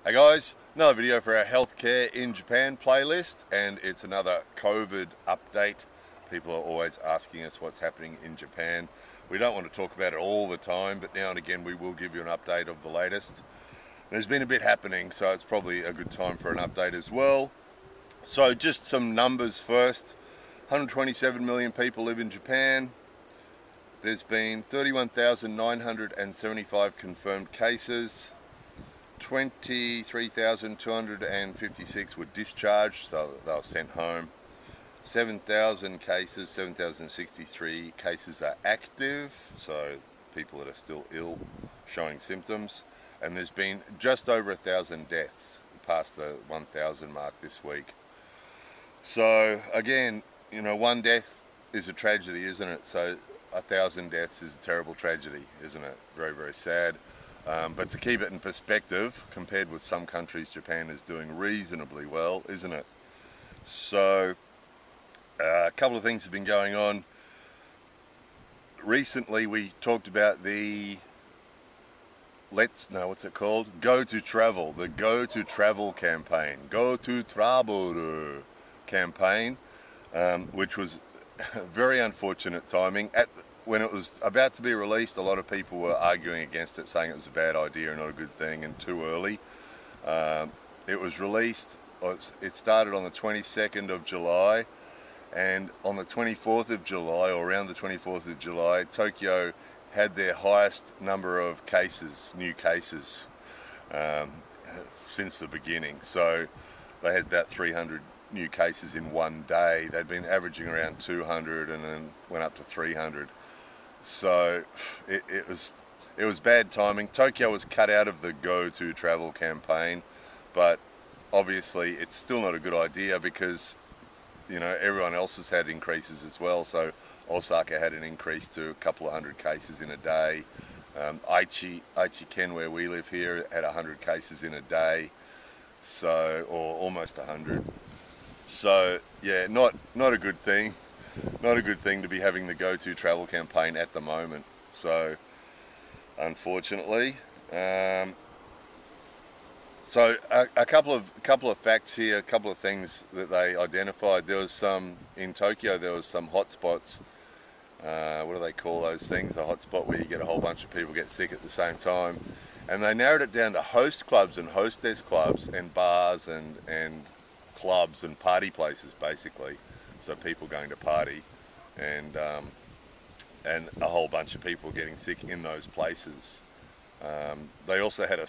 Hey guys, another video for our healthcare in Japan playlist, and it's another COVID update. People are always asking us what's happening in Japan. We don't want to talk about it all the time, but now and again we will give you an update of the latest. There's been a bit happening, so it's probably a good time for an update as well. So just some numbers first. 127 million people live in Japan. There's been 31,975 confirmed cases. 23,256 were discharged, so they were sent home. 7,063 cases are active, so people that are still ill showing symptoms. And there's been just over 1,000 deaths, past the 1,000 mark this week. So again, you know, one death is a tragedy, isn't it? So 1,000 deaths is a terrible tragedy, isn't it? Very, very sad. But to keep it in perspective, compared with some countries, Japan is doing reasonably well, isn't it? So a couple of things have been going on. Recently we talked about the what's it called? Go to Travel, the Go to Travel campaign. Go to Travel campaign, which was very unfortunate timing. When it was about to be released, a lot of people were arguing against it, saying it was a bad idea and not a good thing and too early. It was released, it started on the 22nd of July, and on the 24th of July, or around the 24th of July, Tokyo had their highest number of cases, new cases, since the beginning. So they had about 300 new cases in one day. They'd been averaging around 200 and then went up to 300. So it was bad timing. Tokyo was cut out of the Go to Travel campaign, but obviously it's still not a good idea because, you know, everyone else has had increases as well. So Osaka had an increase to a couple of hundred cases in a day. Aichi-ken, where we live here, had 100 cases in a day, so, or almost 100. So yeah, not a good thing. Not a good thing to be having the Go to Travel campaign at the moment. So unfortunately, so a couple of facts here, a couple of things that they identified. There was some in Tokyo. There was some hotspots. What do they call those things? A hotspot where you get a whole bunch of people get sick at the same time. And they narrowed it down to host clubs and hostess clubs and bars and clubs and party places, basically. So people going to party, and a whole bunch of people getting sick in those places. They also had a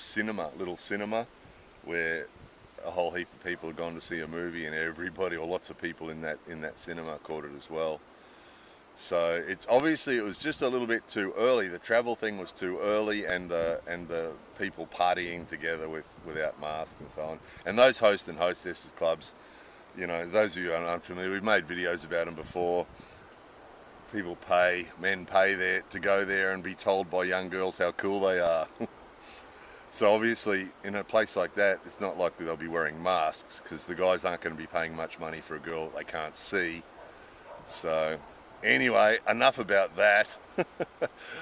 little cinema, where a whole heap of people had gone to see a movie, and everybody, or lots of people in that cinema, caught it as well. So it's obviously it was just a little bit too early. The travel thing was too early, and the people partying together without masks and so on. And those host and hostesses clubs, you know, those of you who are unfamiliar, we've made videos about them before. Men pay there to go there and be told by young girls how cool they are. So obviously in a place like that, it's not likely they'll be wearing masks, because the guys aren't going to be paying much money for a girl that they can't see. So anyway, enough about that.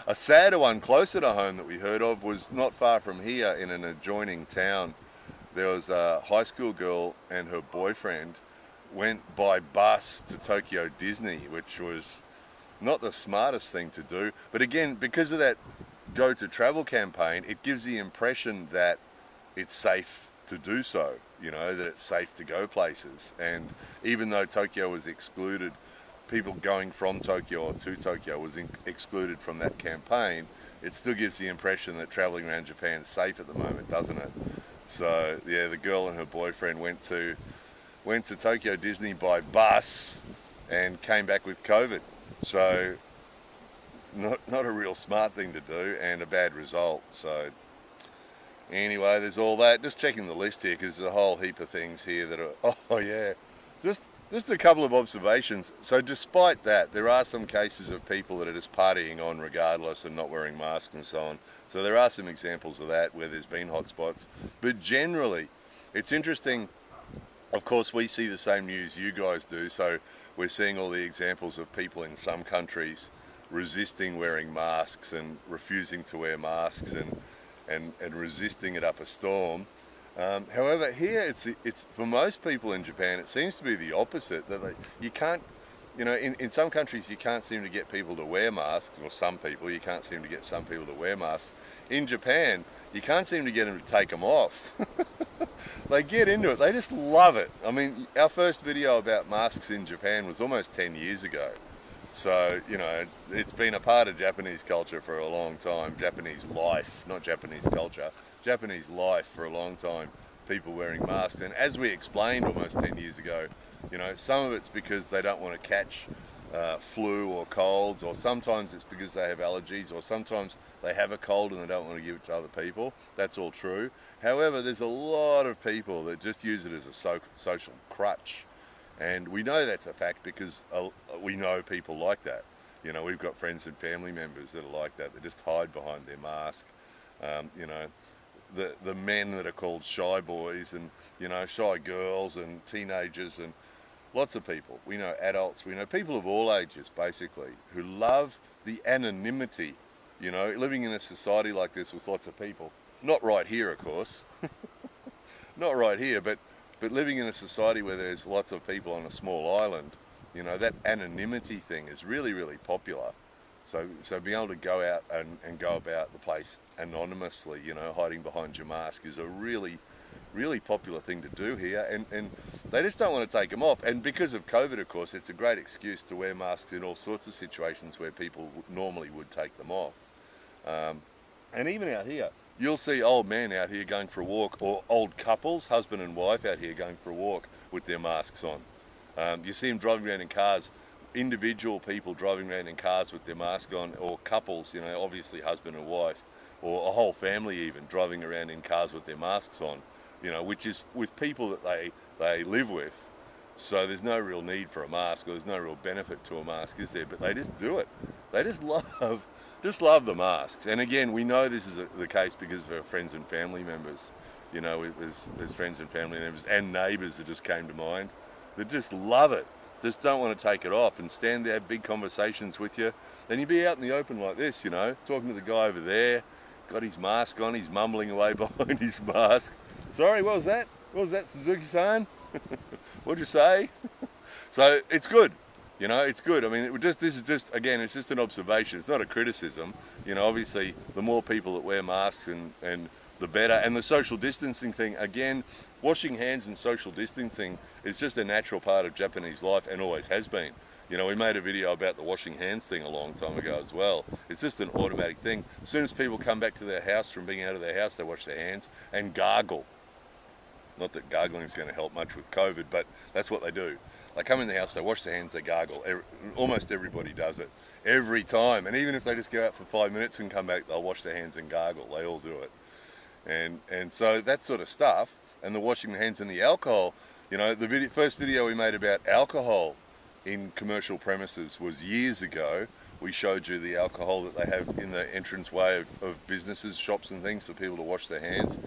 A sadder one closer to home that we heard of was not far from here, in an adjoining town. There was a high school girl and her boyfriend went by bus to Tokyo Disney, which was not the smartest thing to do. But again, because of that Go to Travel campaign, it gives the impression that it's safe to do so, you know, that it's safe to go places. And even though Tokyo was excluded, people going from Tokyo or to Tokyo was excluded from that campaign, it still gives the impression that traveling around Japan is safe at the moment, doesn't it? So yeah, the girl and her boyfriend went to Tokyo Disney by bus and came back with COVID. So not a real smart thing to do, and a bad result. So anyway, there's all that. Just checking the list here, because there's a whole heap of things here that are, oh yeah, just a couple of observations. So despite that, there are some cases of people that are just partying on regardless and not wearing masks and so on. So there are some examples of that where there's been hotspots. But generally, it's interesting. Of course, we see the same news you guys do. So we're seeing all the examples of people in some countries resisting wearing masks and refusing to wear masks and resisting it up a storm. However, here it's for most people in Japan, it seems to be the opposite. That you can't, you know, in some countries you can't seem to get people to wear masks, or some people, you can't seem to get some people to wear masks. In Japan, you can't seem to get them to take them off. They get into it, they just love it. I mean, our first video about masks in Japan was almost 10 years ago. So, you know, it's been a part of Japanese culture for a long time, Japanese life, not Japanese culture, Japanese life for a long time, people wearing masks. And as we explained almost 10 years ago, you know, some of it's because they don't want to catch flu or colds, or sometimes it's because they have allergies, or sometimes they have a cold and they don't want to give it to other people. That's all true. However, there's a lot of people that just use it as a social crutch. And we know that's a fact because we know people like that. You know, we've got friends and family members that are like that. They just hide behind their mask. You know, the men that are called shy boys, and, you know, shy girls and teenagers, and lots of people. We know adults, we know people of all ages, basically, who love the anonymity, you know, living in a society like this with lots of people. Not right here, of course. Not right here, but living in a society where there's lots of people on a small island, you know, that anonymity thing is really, really popular. So being able to go out and go about the place anonymously, you know, hiding behind your mask, is a really, really popular thing to do here. And they just don't want to take them off. And because of COVID, of course, it's a great excuse to wear masks in all sorts of situations where people normally would take them off. And even out here, you'll see old men out here going for a walk, or old couples, husband and wife, out here going for a walk with their masks on. You see them driving around in cars, individual people driving around in cars with their mask on, or couples, you know, obviously husband and wife, or a whole family even driving around in cars with their masks on, you know, which is with people that they live with. So there's no real need for a mask, or there's no real benefit to a mask, is there? But they just do it. They just love the masks. And again, we know this is the case because of our friends and family members. You know, there's friends and family members and neighbours that just came to mind that just love it. Just don't want to take it off and stand there, have big conversations with you. Then you'd be out in the open like this, you know, talking to the guy over there, got his mask on, he's mumbling away behind his mask. Sorry, what was that? What was that, Suzuki-san? What'd you say? So it's good. You know, it's good. I mean, this is just, again, it's just an observation. It's not a criticism. You know, obviously, the more people that wear masks and the better. And the social distancing thing, again, washing hands and social distancing is just a natural part of Japanese life and always has been. You know, we made a video about the washing hands thing a long time ago as well. It's just an automatic thing. As soon as people come back to their house from being out of their house, they wash their hands and gargle. Not that gargling is going to help much with COVID, but that's what they do. They come in the house, they wash their hands, they gargle. Almost everybody does it every time. And even if they just go out for 5 minutes and come back, they'll wash their hands and gargle. They all do it. And so that sort of stuff, and the washing the hands and the alcohol, you know, the first video we made about alcohol in commercial premises was years ago. We showed you the alcohol that they have in the entranceway of businesses, shops and things for people to wash their hands.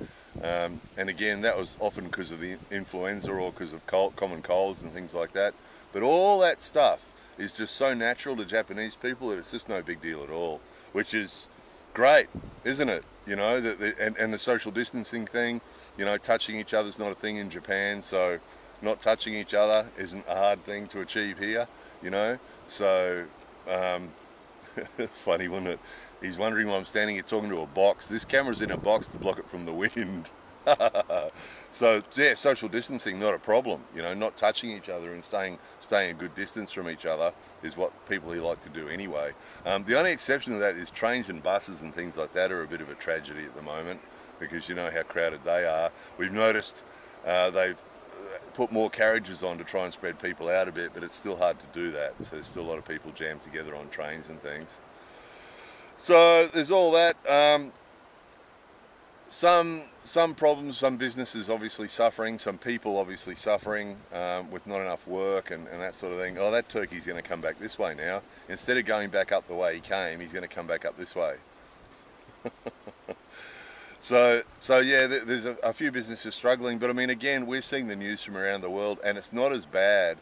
And again, that was often because of the influenza or because of common colds and things like that. But all that stuff is just so natural to Japanese people that it's just no big deal at all, which is great, isn't it? You know, and the social distancing thing, you know, touching each other's not a thing in Japan, so not touching each other isn't a hard thing to achieve here, you know. So it's funny, wasn't it? He's wondering why I'm standing here talking to a box. This camera's in a box to block it from the wind. So yeah, social distancing, not a problem. You know, not touching each other and staying a good distance from each other is what people here like to do anyway. The only exception to that is trains and buses and things like that are a bit of a tragedy at the moment, because you know how crowded they are. We've noticed they've put more carriages on to try and spread people out a bit, but it's still hard to do that. So there's still a lot of people jammed together on trains and things. So there's all that. Some problems, some businesses obviously suffering, some people obviously suffering with not enough work and that sort of thing. Oh, that turkey's going to come back this way now. Instead of going back up the way he came, he's going to come back up this way. So yeah, there's a few businesses struggling, but I mean, again, we're seeing the news from around the world, and it's not as bad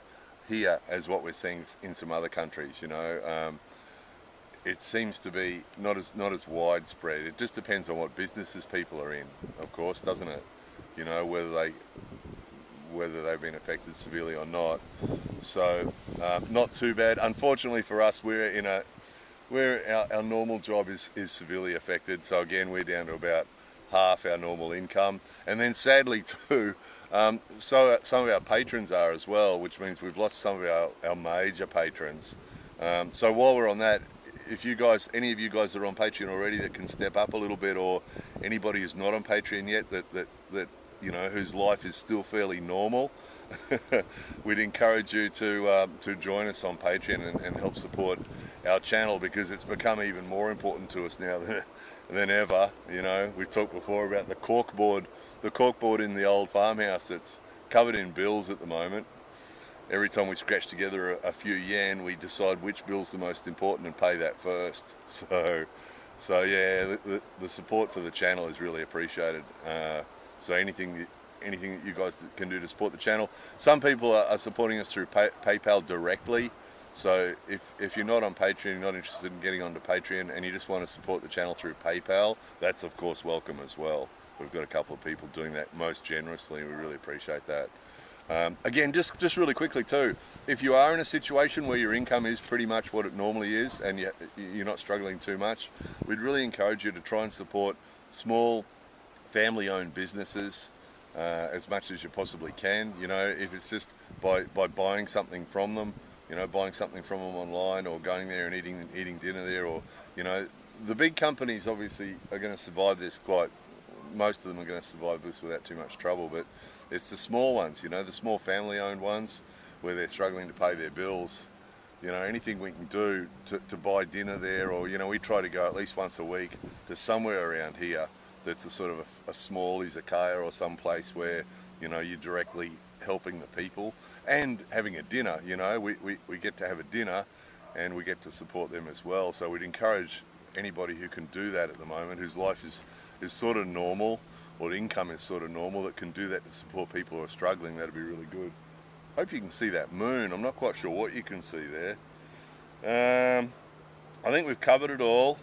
here as what we're seeing in some other countries. You know, it seems to be not as widespread. It just depends on what businesses people are in, of course, doesn't it? you know, whether they've been affected severely or not. So not too bad. Unfortunately for us, our normal job is severely affected. So again, we're down to about half our normal income, and then sadly too, so some of our patrons are as well, which means we've lost some of our major patrons. So while we're on that, if you guys, any of you guys that are on Patreon already that can step up a little bit, or anybody who's not on Patreon yet that you know, whose life is still fairly normal, we'd encourage you to join us on Patreon and help support our channel, because it's become even more important to us now than ever. You know, we've talked before about the corkboard in the old farmhouse that's covered in bills at the moment. Every time we scratch together a few yen, we decide which bill's the most important and pay that first. So yeah, the support for the channel is really appreciated. So anything that you guys can do to support the channel. Some people are supporting us through PayPal directly. So if you're not on Patreon, you're not interested in getting onto Patreon, and you just want to support the channel through PayPal, that's of course welcome as well. We've got a couple of people doing that most generously, and we really appreciate that. Again, just really quickly too, if you are in a situation where your income is pretty much what it normally is, and you're not struggling too much, we'd really encourage you to try and support small family-owned businesses as much as you possibly can. You know, if it's just by buying something from them, you know, buying something from them online, or going there and eating dinner there, or, you know, the big companies obviously are going to survive this most of them are going to survive this without too much trouble, but it's the small ones, you know, the small family-owned ones where they're struggling to pay their bills. You know, anything we can do to buy dinner there, or, you know, we try to go at least once a week to somewhere around here that's a sort of a small izakaya or some place where, you know, you're directly helping the people and having a dinner. You know, we get to have a dinner and we get to support them as well. So we'd encourage anybody who can do that at the moment, whose life is sort of normal, or income is sort of normal, that can do that to support people who are struggling. That'd be really good. Hope you can see that moon. I'm not quite sure what you can see there. I think we've covered it all.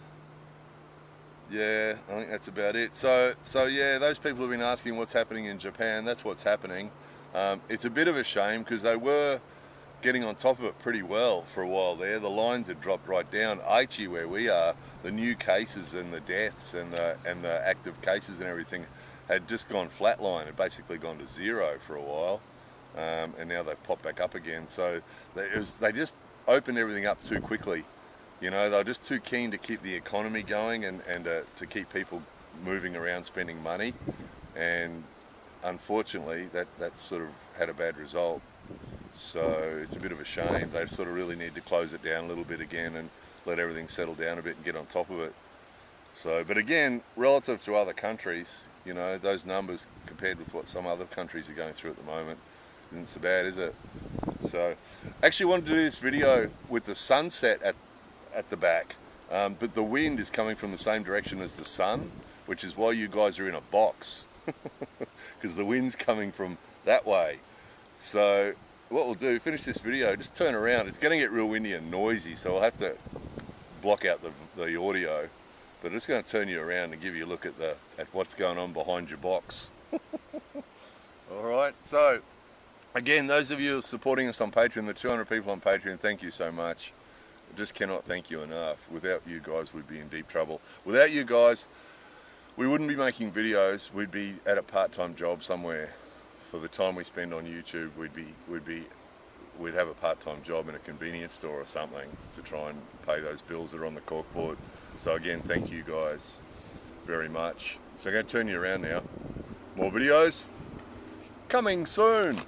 Yeah, I think that's about it. So yeah, those people who've been asking what's happening in Japan, that's what's happening. It's a bit of a shame, because they were getting on top of it pretty well for a while there. The lines had dropped right down. Aichi, where we are, the new cases and the deaths and the active cases and everything had just gone flatline, had basically gone to zero for a while, and now they've popped back up again. So they just opened everything up too quickly. You know, they're just too keen to keep the economy going and to keep people moving around spending money, and unfortunately that sort of had a bad result. So it's a bit of a shame. They sort of really need to close it down a little bit again and let everything settle down a bit and get on top of it. So, but again, relative to other countries, you know, those numbers compared with what some other countries are going through at the moment isn't so bad, is it? So I actually wanted to do this video with the sunset at the back, but the wind is coming from the same direction as the sun, which is why you guys are in a box, because the wind's coming from that way. So what we'll do, finish this video, just turn around. It's going to get real windy and noisy, so I'll have to block out the audio, but it's going to turn you around and give you a look at what's going on behind your box. Alright, so again, those of you who are supporting us on Patreon, the 200 people on Patreon, thank you so much. I just cannot thank you enough. Without you guys, we'd be in deep trouble. Without you guys, we wouldn't be making videos. We'd be at a part-time job somewhere. For the time we spend on YouTube, we'd have a part-time job in a convenience store or something to try and pay those bills that are on the corkboard. So again, thank you guys very much. So I'm going to turn you around now. More videos coming soon.